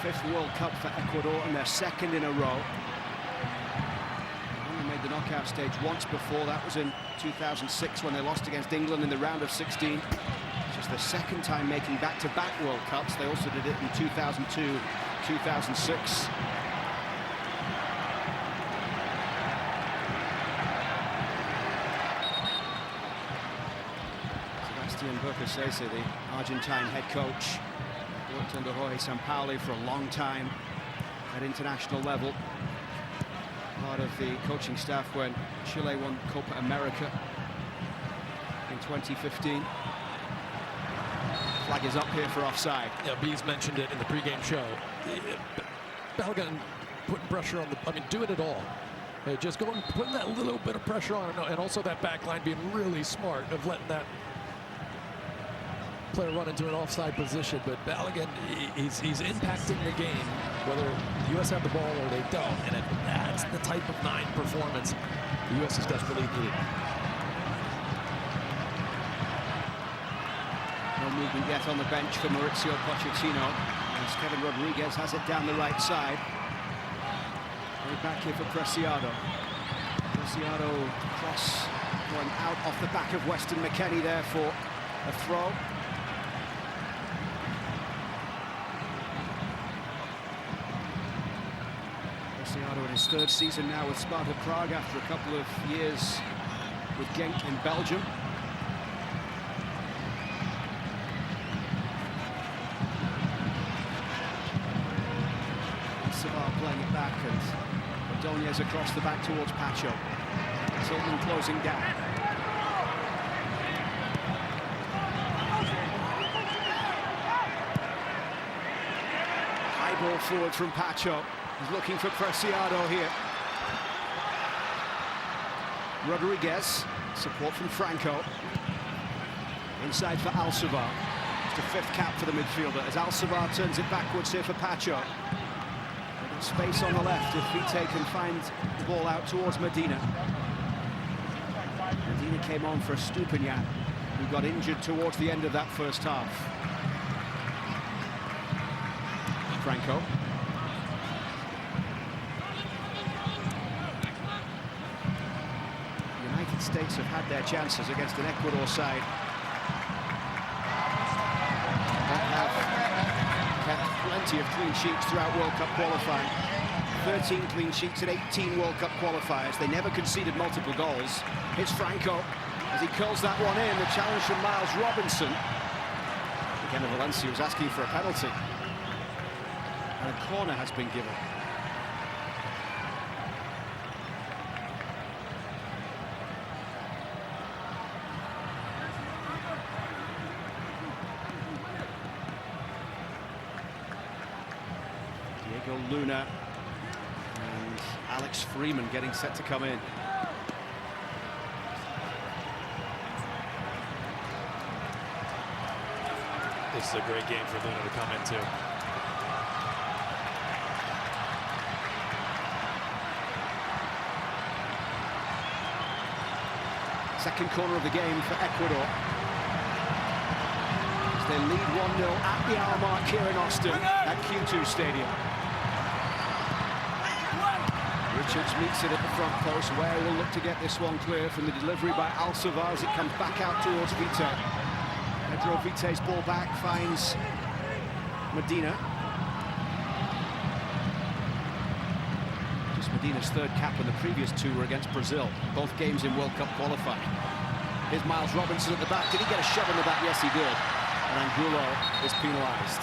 Fifth World Cup for Ecuador and their second in a row. Only made the knockout stage once before. That was in 2006 when they lost against England in the round of 16. It's just the second time making back-to-back World Cups. They also did it in 2002, 2006. Sebastián Burkesese, the Argentine head coach, worked under Jorge Sampaoli for a long time at international level. Part of the coaching staff when Chile won Copa America in 2015. Flag is up here for offside. Yeah, Bees mentioned it in the pregame show. Balogun putting pressure on the, doing it all. Just going, putting that little bit of pressure on, and also that back line being really smart of letting that player run into an offside position. But Balogun, he's impacting the game, whether the U.S. have the ball or they don't. And that's the type of 9 performance the U.S. is desperately needed. No movement yet on the bench for Mauricio Pochettino, as Kevin Rodriguez has it down the right side. Way back here for Preciado. Preciado cross going out off the back of Weston McKennie there for a throw. Preciado in his 3rd season now with Sparta Prague after a couple of years with Genk in Belgium. Savar playing it back, and Ordóñez across the back towards Pacho. Tillman closing down. High ball forward from Pacho. He's looking for Preciado here. Rodriguez, support from Franco. Inside for Alcivar. It's the 5th cap for the midfielder as Alcivar turns it backwards here for Pacho. Space on the left if Vite can find the ball out towards Medina. Medina came on for Stupinian, who got injured towards the end of that first half. Franco. The United States have had their chances against an Ecuador side that have kept plenty of clean sheets throughout World Cup qualifying. 13 clean sheets in 18 World Cup qualifiers. They never conceded multiple goals. It's Franco as he curls that one in. The challenge from Miles Robinson. Again, Valencia was asking for a penalty. And a corner has been given. Diego Luna and Alex Freeman getting set to come in. This is a great game for Luna to come into. Second corner of the game for Ecuador. As they lead 1-0 at the hour mark here in Austin at Q2 Stadium. Richards meets it at the front post. Ware will look to get this one clear from the delivery by Alcivar as it comes back out towards Vite. Pedro Vite's ball back finds Medina. Just Medina's 3rd cap, and the previous 2 were against Brazil. Both games in World Cup qualifying. Here's Miles Robinson at the back. Did he get a shove in the back? Yes, he did. And Angulo is penalised.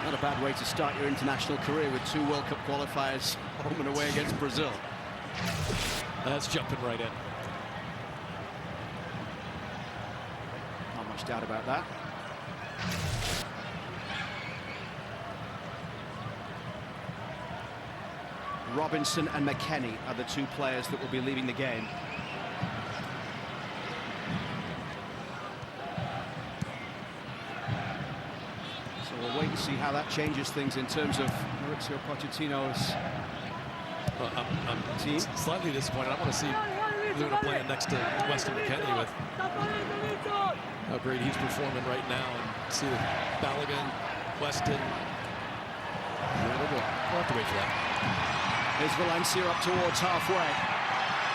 Not a bad way to start your international career with 2 World Cup qualifiers home and away against Brazil. That's jumping right in. Not much doubt about that. Robinson and McKennie are the 2 players that will be leaving the game. So we'll wait and see how that changes things in terms of Mauricio Pochettino's team. Slightly disappointed. I want to see Luna playing next to Weston McKennie with how great he's performing right now, and see Balogun Weston. We'll have to wait for that. Here's Valencia up towards halfway.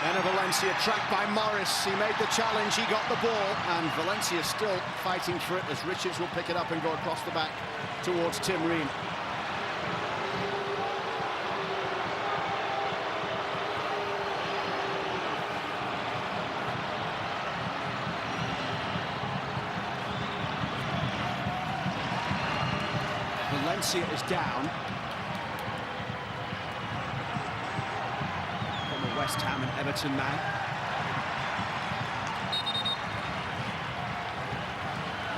Then Valencia tracked by Morris. He made the challenge, he got the ball, and Valencia still fighting for it as Richards will pick it up and go across the back towards Tim Ream. Valencia is down. From the West Ham and Everton man.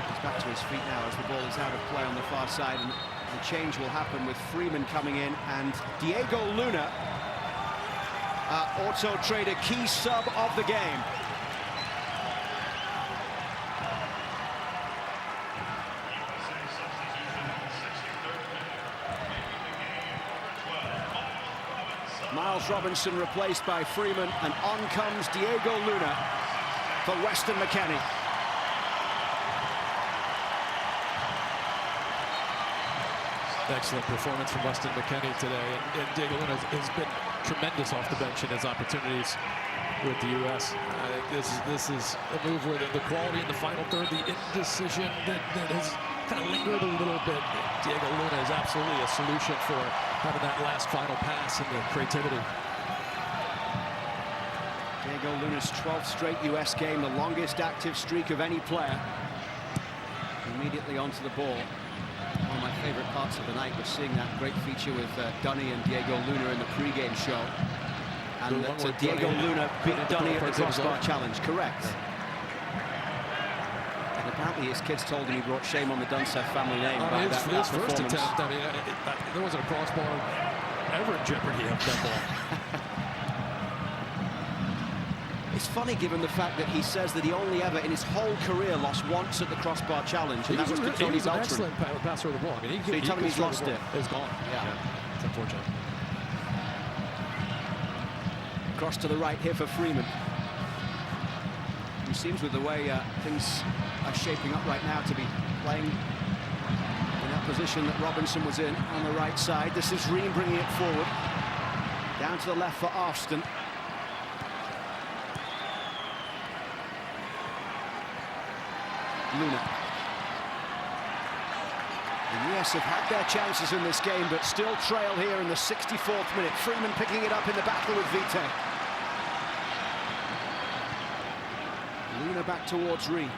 He's back to his feet now as the ball is out of play on the far side, and the change will happen with Freeman coming in and Diego Luna, Auto Trader key sub of the game. Miles Robinson replaced by Freeman, and on comes Diego Luna for Weston McKennie. Excellent performance from Weston McKennie today, and Diego Luna has been tremendous off the bench in his opportunities with the U.S. This is a move where the quality in the final third, the indecision that has kind of lingered a little bit. Diego Luna is absolutely a solution for having that last final pass and the creativity. Diego Luna's 12th straight US game, the longest active streak of any player. Immediately onto the ball. One of my favorite parts of the night was seeing that great feature with Dunny and Diego Luna in the pre-game show. And Diego Luna beat Dunny at the crossbar challenge, correct. And apparently his kids told him he brought shame on the Dunseth family name by that first attempt. I mean, there wasn't a crossbar ever in jeopardy of that ball. It's funny given the fact that he says that he only ever in his whole career lost once at the crossbar challenge, and that was to Tony Beltran. He's an excellent passer of the ball. I mean, so you tell him he's lost it. It's gone. Yeah. It's unfortunate. Cross to the right here for Freeman. He seems, with the way things are shaping up right now, to be playing in that position that Robinson was in on the right side. This is Ream bringing it forward. Down to the left for Arston. Luna. The US have had their chances in this game, but still trail here in the 64th minute. Freeman picking it up in the battle with Vite. Luna back towards Ream.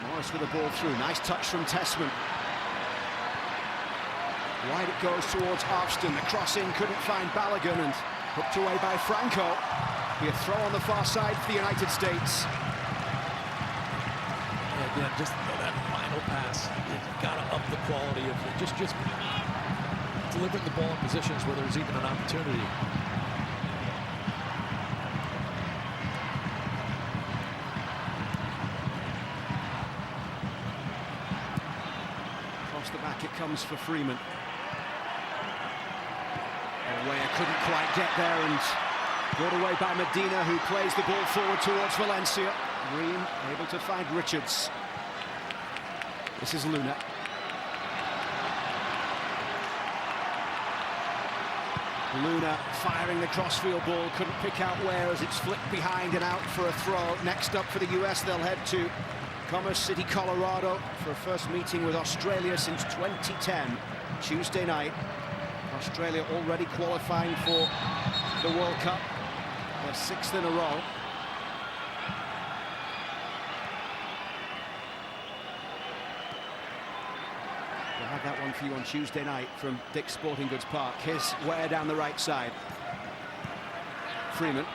Morris with the ball through. Nice touch from Tessman. Wide it goes towards Arston. The cross in couldn't find Balogun, and hooked away by Franco. Be a throw on the far side for the United States. Yeah, just that final pass. You've got to up the quality of it. Just delivering the ball in positions where there's even an opportunity. Across the back it comes for Freeman. Weah couldn't quite get there, and brought away by Medina, who plays the ball forward towards Valencia. Ream able to find Richards. This is Luna. Luna firing the crossfield ball, couldn't pick out where as it's flicked behind and out for a throw. Next up for the US, they'll head to Commerce City, Colorado for a first meeting with Australia since 2010, Tuesday night. Australia already qualifying for the World Cup, their 6th in a row. We'll have that one for you on Tuesday night from Dick's Sporting Goods Park. Here's Weah down the right side. Freeman.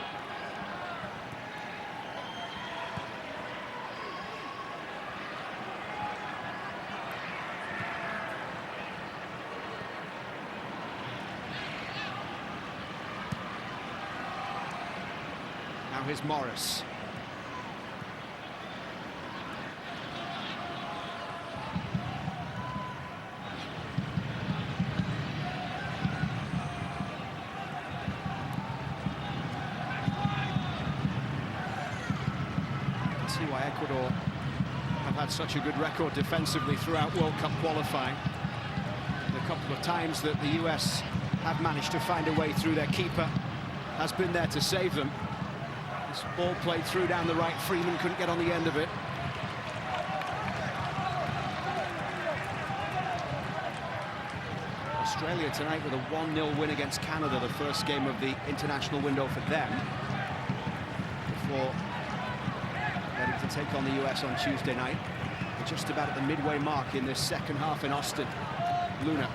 Now here's Morris. Ecuador have had such a good record defensively throughout World Cup qualifying. The couple of times that the US have managed to find a way through, their keeper has been there to save them. This ball played through down the right, Freeman couldn't get on the end of it. Australia tonight with a 1-0 win against Canada, the first game of the international window for them, before ready to take on the US on Tuesday night. We're just about at the midway mark in this second half in Austin. Luna,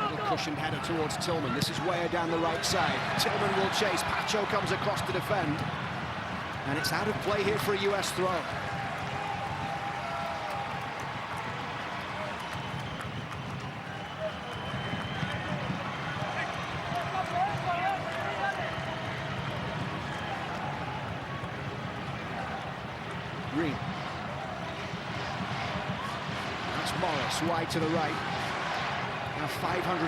little cushioned header towards Tillman. This is Weah down the right side. Tillman will chase. Pacho comes across to defend. And it's out of play here for a US throw. Green. That's Morris, wide to the right. Now 517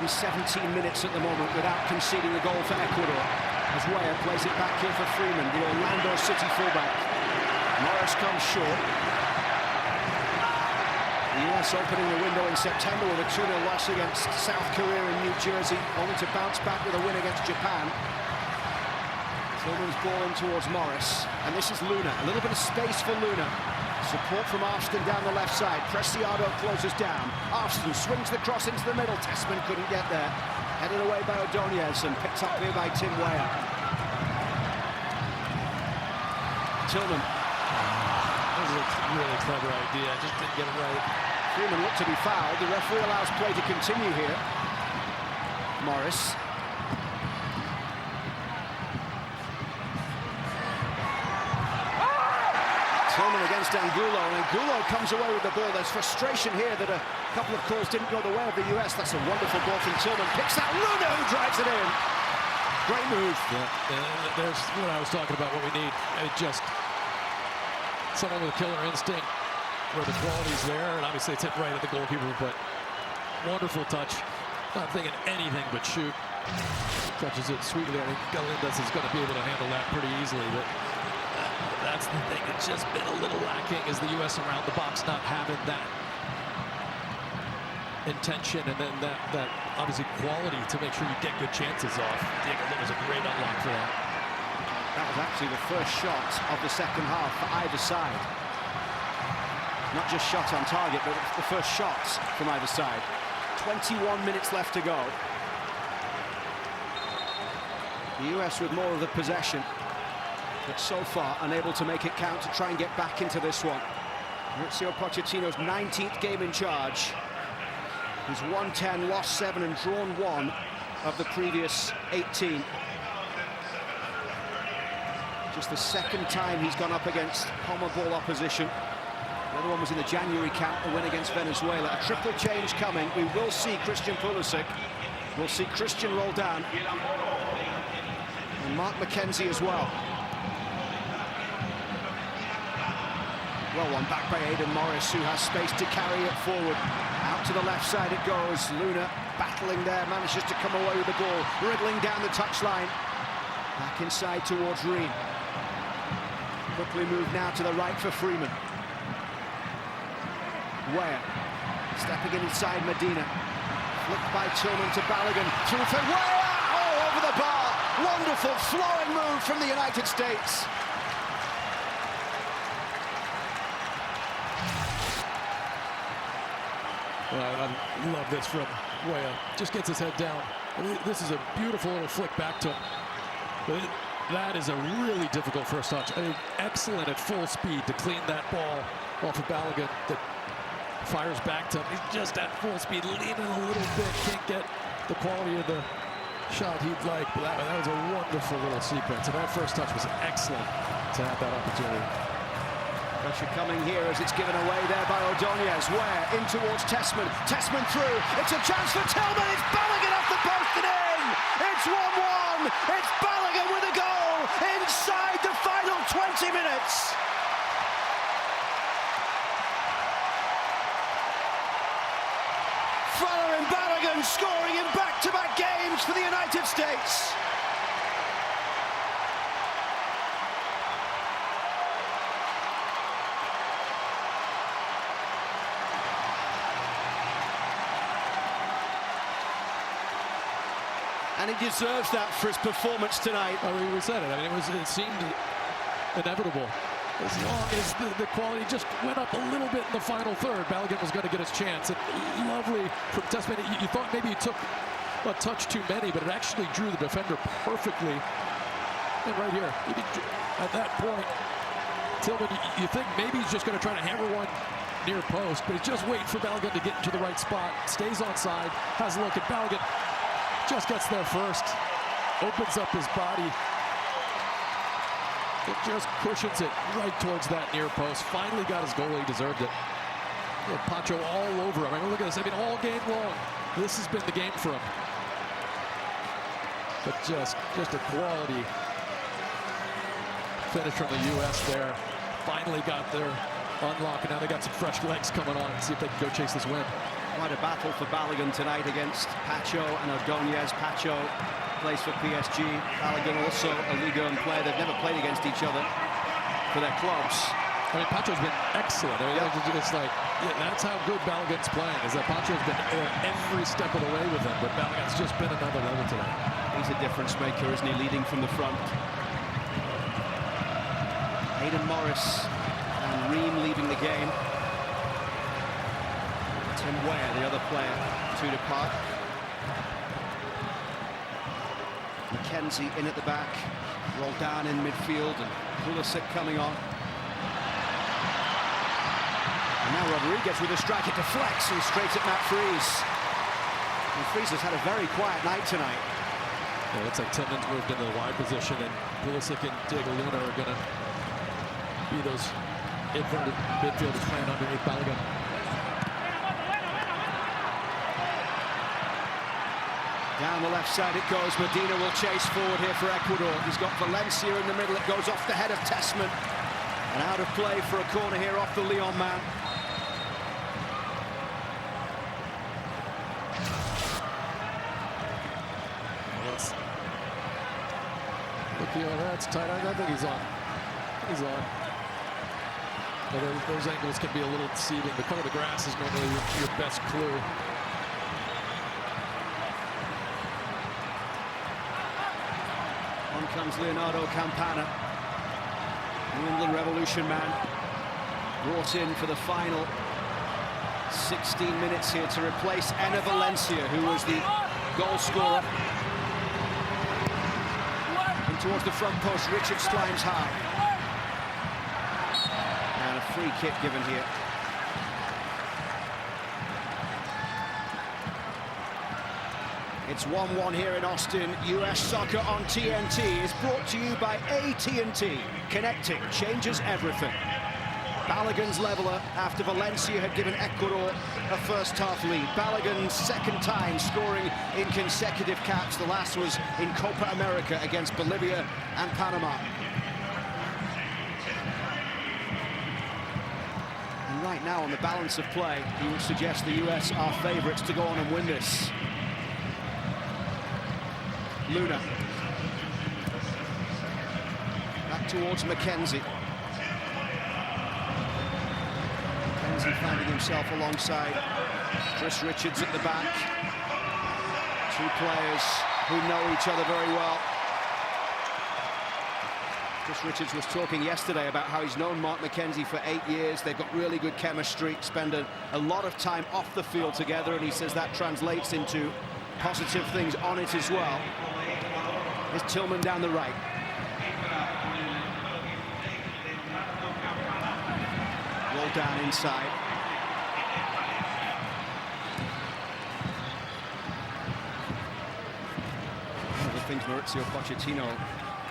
minutes at the moment without conceding a goal for Ecuador. As Weah plays it back here for Freeman, the Orlando City fullback. Morris comes short. The US opening the window in September with a 2-0 loss against South Korea and New Jersey, only to bounce back with a win against Japan. Tillman's ball in towards Morris, and this is Luna. A little bit of space for Luna. Support from Arston down the left side. Preciado closes down. Arston swings the cross into the middle. Tessman couldn't get there. Headed away by Ordonez and picked up here by Tim Weah. Tillman. That was a really clever idea. Just didn't get it right. Freeman looked to be fouled. The referee allows play to continue here. Morris. Tillman against Angulo, and Angulo comes away with the ball. There's frustration here that a couple of calls didn't go the way of the US. That's a wonderful ball from Tillman. Picks out Luna, who drives it in. Great move. Yeah, there's what I was talking about, what we need. Just someone with a killer instinct where the quality's there, and obviously it's hit right at the goalkeeper, but wonderful touch. Not thinking anything but shoot. Touches it sweetly. I think Galindez is going to be able to handle that pretty easily, but that's the thing. It's just been a little lacking, is the U.S. around the box not having that intention and then that obviously quality to make sure you get good chances off. Diego Luna's a great unlock for that. That was actually the first shot of the second half for either side. Not just shot on target, but the first shots from either side. 21 minutes left to go. The US with more of the possession, but so far unable to make it count to try and get back into this one. Mauricio Pochettino's 19th game in charge. He's won 10, lost 7 and drawn 1 of the previous 18. Just the second time he's gone up against home ball opposition. The other one was in the January count, a win against Venezuela. A triple change coming. We will see Christian Pulisic. We'll see Christian Roldan. And Mark McKenzie as well. Well, one back by Aidan Morris, who has space to carry it forward. Out to the left side it goes. Luna battling there, manages to come away with the ball, wriggling down the touchline. Back inside towards Reen. Quickly moved now to the right for Freeman. Weah stepping inside Medina. Flicked by Tillman to Balogun. Through for Weah! Oh, over the bar! Wonderful flowing move from the United States. I love this from Weah. Just gets his head down. This is a beautiful little flick back to him. But that is a really difficult first touch. I mean, excellent at full speed to clean that ball off of Balogun that fires back to him. He's just at full speed, leaning a little bit. Can't get the quality of the shot he'd like. But that was a wonderful little sequence. And that first touch was excellent to have that opportunity. Pressure coming here as it's given away there by Ordonez. Weah in towards Tessman. Tessman through. It's a chance for Tillman. It's Balogun off the post and in. It's 1-1. It's Balogun with a goal inside the final 20 minutes. Fuller and Balogun scoring in back-to-back games for the United States. And he deserves that for his performance tonight. I mean, we said it. I mean, it seemed inevitable. As long as the quality just went up a little bit in the final third, Balogun was going to get his chance. And lovely from Tessman. You thought maybe he took a touch too many, but it actually drew the defender perfectly. And right here, at that point, Tillman, you think maybe he's just going to try to hammer one near post, but he's just waiting for Balogun to get into the right spot. Stays onside, has a look at Balogun. Just gets there first, opens up his body. It just cushions it right towards that near post. Finally got his goal. He deserved it. Pacho all over him. I mean, look at this. I mean, all game long, this has been the game for him. But just a quality finish from the U.S. there. Finally got their unlock, and now they got some fresh legs coming on and see if they can go chase this win. Quite a battle for Balogun tonight against Pacho and Ordonez. Pacho plays for PSG. Balogun also a Ligue 1 player. They've never played against each other for their clubs. I mean, Pacho's been excellent. I mean, it's like, yeah, that's how good Balogun's playing, is that Pacho's been every step of the way with him, but Balogun's just been another level tonight. He's a difference maker, isn't he, leading from the front. Aidan Morris and Ream leaving the game. Tim Weah, the other player, to depart. McKenzie in at the back, rolled down in midfield, and Pulisic coming on. And now Rodriguez with a strike, it deflects and straight at Matt Freese. And Freese has had a very quiet night tonight. Yeah, it looks like Tillman's moved into the wide position, and Pulisic and Diego Luna are going to be those inverted midfielders playing underneath Balogun. Down the left side it goes. Medina will chase forward here for Ecuador. He's got Valencia in the middle. It goes off the head of Tessman. And out of play for a corner here off the Lyon man. Look, that's tight. I think he's on. He's on. Those angles can be a little deceiving. The color of the grass is normally your best clue. On comes Leonardo Campana, New England Revolution man, brought in for the final 16 minutes here to replace Enner Valencia, who was the goal scorer. In towards the front post, Richards climbs high. And a free kick given here. It's 1-1 here in Austin. US Soccer on TNT is brought to you by AT&T. Connecting changes everything. Balogun's leveler after Valencia had given Ecuador a first-half lead. Balogun's second time scoring in consecutive caps. The last was in Copa America against Bolivia and Panama. And right now, on the balance of play, he would suggest the US are favourites to go on and win this. Luna. Back towards McKenzie. McKenzie finding himself alongside Chris Richards at the back. Two players who know each other very well. Chris Richards was talking yesterday about how he's known Mark McKenzie for 8 years. They've got really good chemistry, spend a lot of time off the field together, and he says that translates into positive things on it as well. Here's Tillman down the right. Roll down inside. One of the things Mauricio Pochettino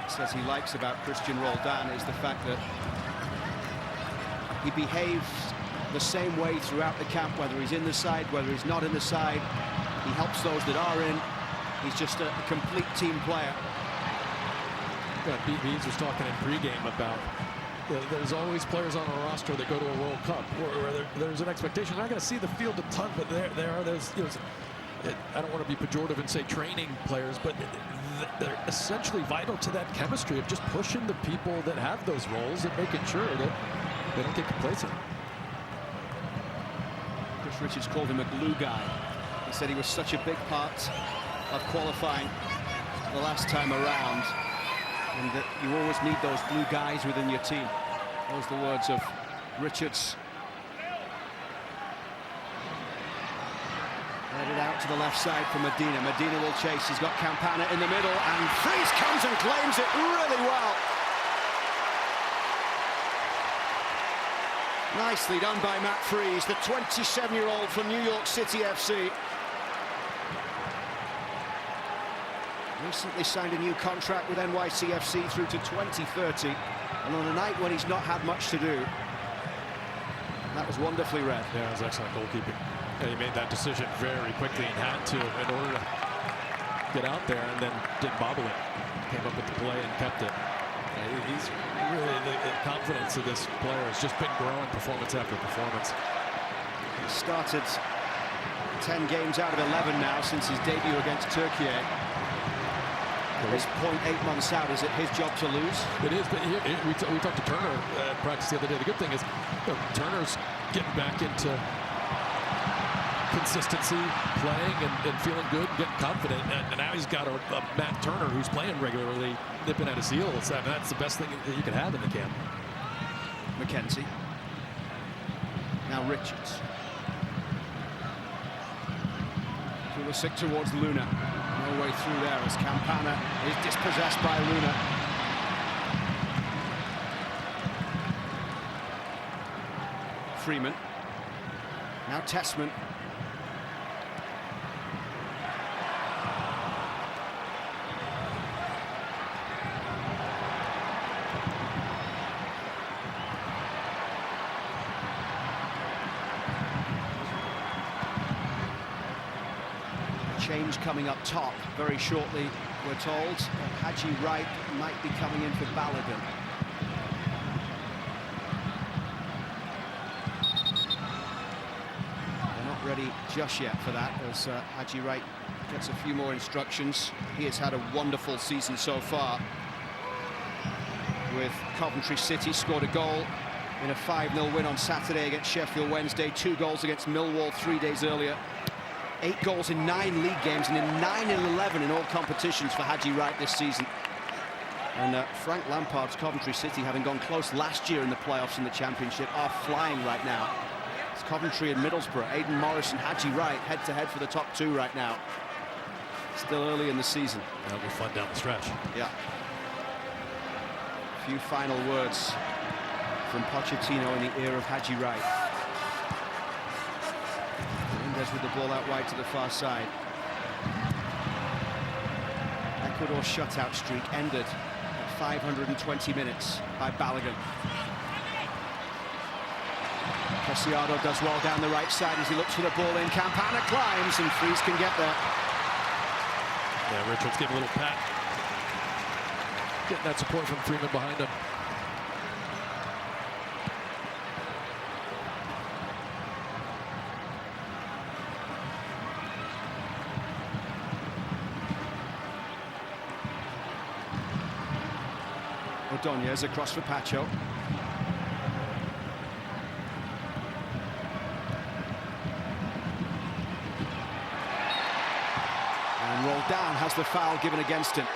says he likes about Christian Roldan is the fact that he behaves the same way throughout the camp, whether he's in the side, whether he's not in the side. He helps those that are in. He's just a complete team player. Beans was talking in pregame about there's always players on a roster that go to a World Cup where there's an expectation. They're not going to see the field a ton, but there's I don't want to be pejorative and say training players, but they're essentially vital to that chemistry of just pushing the people that have those roles and making sure that they don't get complacent. Chris Richards called him a glue guy. He said he was such a big part of qualifying the last time around, and that you always need those blue guys within your team. Those are the words of Richards. Headed out to the left side for Medina. Medina will chase. He's got Campana in the middle, and Freeze comes and claims it really well. Nicely done by Matt Freeze, the 27-year-old from New York City FC. Recently signed a new contract with NYCFC through to 2030, and on a night when he's not had much to do, that was wonderfully read. Yeah, it was excellent goalkeeping. And he made that decision very quickly and had to in order to get out there, and then didn't bobble it. Came up with the play and kept it. He's really, the confidence of this player has just been growing performance after performance. He started 10 games out of 11 now since his debut against Turkey. At this point, 8 months out, is it his job to lose? It is, but we talked to Turner at practice the other day. The good thing is, Turner's getting back into consistency, playing and feeling good, and getting confident. And now he's got a Matt Turner who's playing regularly, nipping at his heels. I mean, that's the best thing that you can have in the camp. McKenzie. Now Richards. Pulisic towards Luna. No way through there as Campana is dispossessed by Luna. Freeman. Now Tessman. Change coming up top very shortly, we're told. Haji Wright might be coming in for Balogun. They're not ready just yet for that, as Haji Wright gets a few more instructions. He has had a wonderful season so far with Coventry City. Scored a goal in a 5-0 win on Saturday against Sheffield Wednesday. 2 goals against Millwall 3 days earlier. 8 goals in 9 league games and in 9 in 11 in all competitions for Haji Wright this season. And Frank Lampard's Coventry City, having gone close last year in the playoffs in the Championship, are flying right now. It's Coventry and Middlesbrough. Aidan Morris and Haji Wright head-to-head for the top 2 right now. Still early in the season. That'll be fun down the stretch. Yeah. A few final words from Pochettino in the ear of Haji Wright. With the ball out wide to the far side. Ecuador's shutout streak ended at 520 minutes by Balogun. Preciado does well down the right side as he looks for the ball in. Campana climbs and Freeze can get there. Yeah, Richards gave a little pat. Getting that support from Freeman behind him. Ordonez across for Pacho. And Roldan has the foul given against him.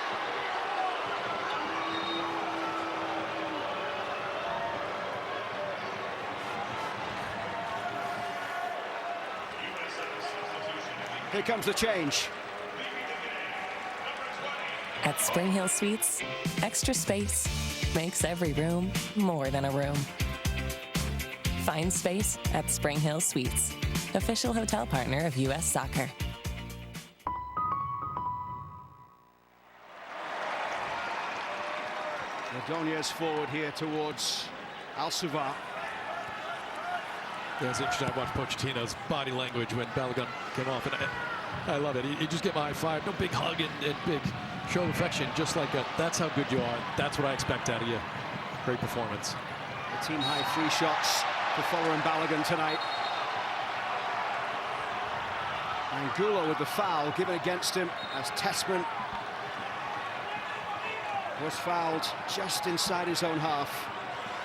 Here comes the change. At Spring Hill Suites, extra space makes every room more than a room. Find space at Spring Hill Suites, official hotel partner of US Soccer. Ordonez forward here towards Al-Suvar. Yeah, it's interesting. I watched Pochettino's body language when Balogun came off, and I love it. He just gave him a high five, no big hug and big show of affection, just like that's how good you are. That's what I expect out of you. Great performance. The team high 3 shots for Fuller and Balogun tonight. Angulo with the foul given against him as Tessman was fouled just inside his own half.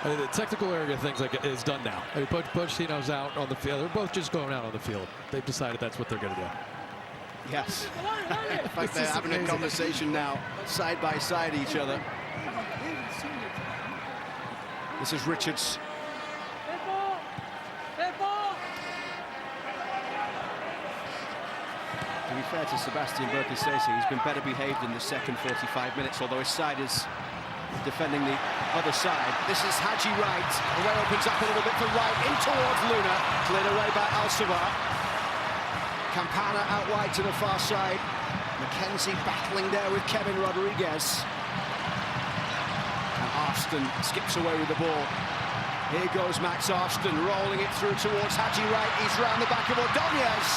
I mean, the technical area things like is done now. I mean, Pochettino's out on the field. They're both just going out on the field. They've decided that's what they're going to do. Yes. In fact, they're having a conversation now, side by side each other. This is Richards. To be fair to Sebastian Berkisese, he's been better behaved in the second 45 minutes, although his side is defending the other side. This is Haji Wright. The way opens up a little bit for Wright, in towards Luna. Cleared away by Al-Savar. Campana out wide to the far side. Mackenzie battling there with Kevin Rodriguez. And Arston skips away with the ball. Here goes Max Arston, rolling it through towards Haji Wright. He's round the back of Ordonez.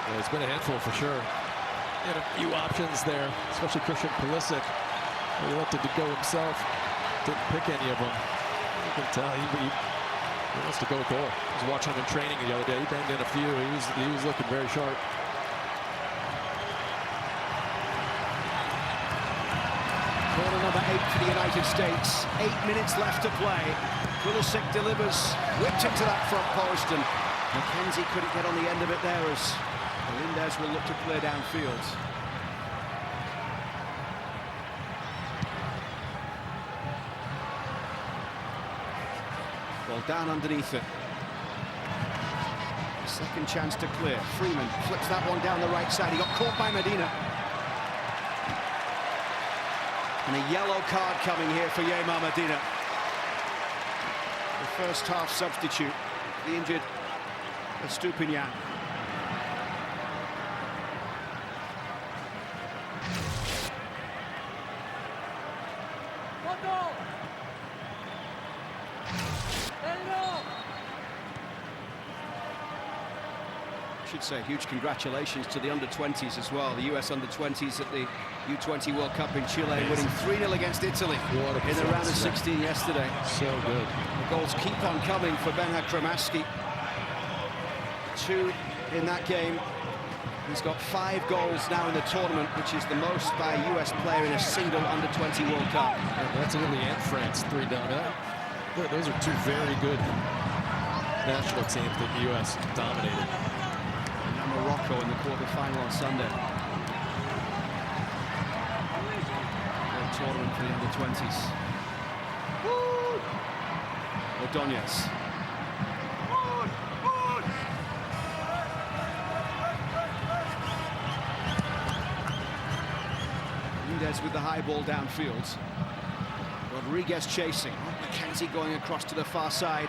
Yeah, it's been a handful for sure. He had a few options there, especially Christian Pulisic. He elected to go himself. Didn't pick any of them. You can tell he wants to go goal. I was watching him in training the other day. He banged in a few. He was looking very sharp. Corner number 8 for the United States. 8 minutes left to play. Pulisic delivers, whipped into that front post, and Mackenzie couldn't get on the end of it there as Melendez will look to clear downfield. Ball down underneath it. Second chance to clear. Freeman flips that one down the right side. He got caught by Medina. And a yellow card coming here for Yema Medina. The first half substitute, the injured Estupinian. Should say huge congratulations to the under-20s as well. The US under-20s at the U20 World Cup in Chile, winning 3-0 against Italy in the round of 16 yesterday. So good. The goals keep on coming for Benha Kramaski. 2 in that game. He's got 5 goals now in the tournament, which is the most by a US player in a single under-20 World Cup. That's Italy and France, 3 down. Those are 2 very good national teams that the US dominated. Morocco in the quarter-final on Sunday. World tournament for the under-20s. Ordonez. Mendes with the high ball downfield. Rodriguez chasing. Mackenzie going across to the far side.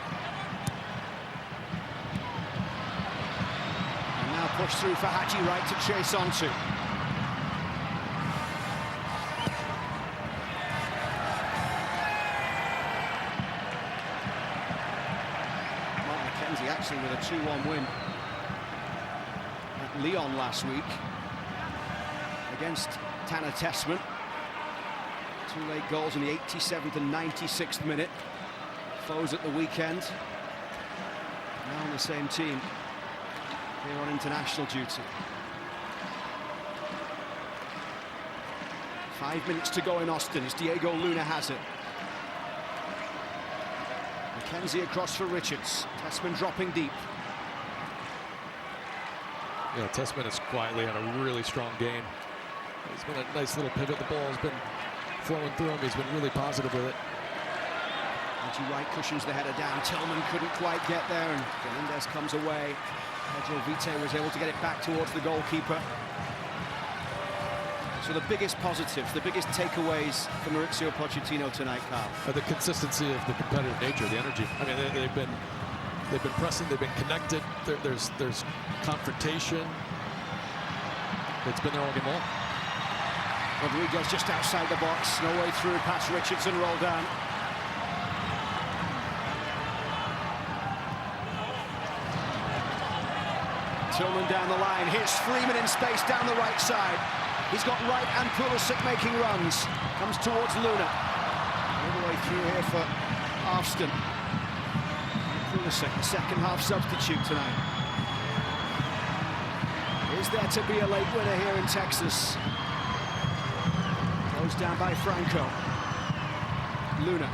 Push through for Haji Wright to chase onto. Mark Mackenzie actually with a 2-1 win at Lyon last week against Tanner Tessman. 2 late goals in the 87th and 96th minute. Foes at the weekend. Now on the same team here on international duty. 5 minutes to go in Austin as Diego Luna has it. Mackenzie across for Richards. Tessman dropping deep. Yeah, Tessman is quietly on a really strong game. It's been a nice little pivot. The ball has been flowing through him. He's been really positive with it. Haji Wright cushions the header down. Tillman couldn't quite get there, and Melendez comes away. Pedro Vite was able to get it back towards the goalkeeper. So the biggest positives, the biggest takeaways from Mauricio Pochettino tonight, Carl? The consistency of the competitive nature, the energy. I mean, they've been pressing, they've been connected. There's confrontation. It's been there all game long. Rodriguez just outside the box, no way through, past Richardson, roll down. Tillman down the line. Here's Freeman in space down the right side. He's got Wright and Pulisic making runs. Comes towards Luna. All the way through here for Arston. Pulisic, the second half substitute tonight. Is there to be a late winner here in Texas? Closed down by Franco. Luna.